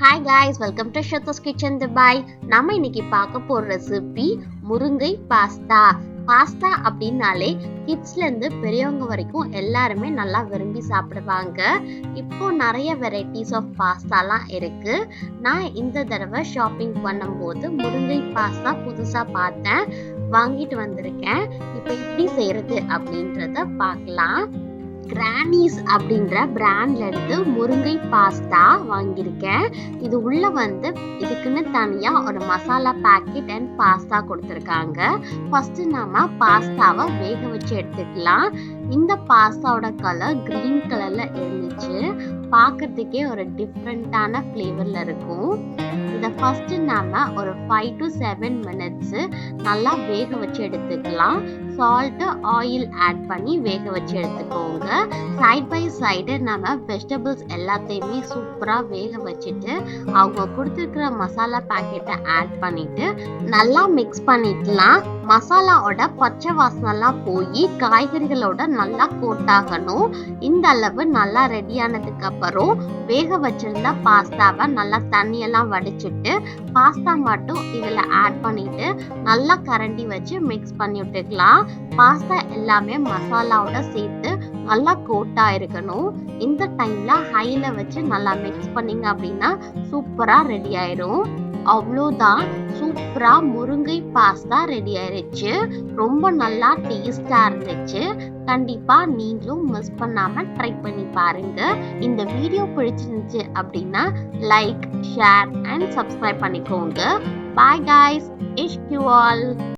Hi guys, welcome to Shatha's kitchen Dubai. நம்ம இன்னைக்கு பார்க்க போற ரெசிபி முருங்கை பாஸ்தா. பாஸ்தா அப்படின்னாலே கிட்ஸ்ல இருந்து பெரியவங்க வரைக்கும் எல்லாருமே நல்லா விரும்பி சாப்பிடுவாங்க. இப்போ நிறைய வெரைட்டிஸ் ஆஃப் பாஸ்தாலாம் இருக்கு. நான் இந்த தடவை ஷாப்பிங் பண்ணும்போது முருங்கை பாஸ்தா புதுசா பார்த்தேன், வாங்கிட்டு வந்திருக்கேன். இப்போ எப்படி செய்யறது அப்படின்றத பார்க்கலாம். கிரானிஸ் அப்படின்ற பிராண்ட்ல இருந்து முருங்கை பாஸ்தா வாங்கியிருக்கேன். இது உள்ள இதுக்குன்னு தனியா ஒரு மசாலா பேக்கெட் அண்ட் பாஸ்தா கொடுத்துருக்காங்க. ஃபர்ஸ்ட் நாம பாஸ்தாவை வேக வச்சு எடுத்துக்கலாம். இந்த பாஸ்தாவோட கலர் கிரீன் கலர்ல இருந்துச்சு. பார்க்கறதுக்கே ஒரு டிஃப்ரெண்டான ஃப்ளேவர்ல இருக்கும். இதை ஃபர்ஸ்ட் நாம ஒரு 5 to 7 minutes நல்லா வேக வச்சு எடுத்துக்கலாம். சால்ட் ஆயில் ஆட் பண்ணி வேக வச்சு எடுத்துக்கோங்க. சைட் பை சைடு நம்ம வெஜிடபிள்ஸ் எல்லாத்தையுமே சூப்பரா வேக வச்சுட்டு அவங்க கொடுத்துருக்கிற மசாலா பேக்கெட்டை ஆட் பண்ணிட்டு நல்லா மிக்ஸ் பண்ணிக்கலாம். மசாலாவோட பச்சை வாசனைலாம் போய் காய்கறிகளோட நல்லா கோட் ஆகணும். இந்த அளவு நல்லா ரெடி ஆனதுக்கு அப்புறம் வேக வச்சிருந்த பாஸ்தாவை நல்லா தண்ணியெல்லாம் வடிச்சிட்டு பாஸ்தா மட்டும் இதுல ஆட் பண்ணிட்டு நல்லா கரண்டி வச்சு மிக்ஸ் பண்ணி விட்டுக்கலாம். பாஸ்தா எல்லாமே மசாலாவோட சேர்த்து நல்லா கோட்டா இருக்கணும். இந்த டைம்ல ஹைல வச்சு நல்லா மிக்ஸ் பண்ணீங்க அப்படின்னா சூப்பரா ரெடி ஆயிரும். அவ்வளோதான், சூப்பரா முருங்கை பாஸ்தா ரெடி ஆயிருச்சு. ரொம்ப நல்லா டேஸ்டா இருந்துச்சு. கண்டிப்பா நீங்களும் மிஸ் பண்ணாம ட்ரை பண்ணி பாருங்க. இந்த வீடியோ பிடிச்சிருந்துச்சு அப்படின்னா லைக், ஷேர் அண்ட் சப்ஸ்கிரைப் பண்ணிக்கோங்க. Bye guys, issue all.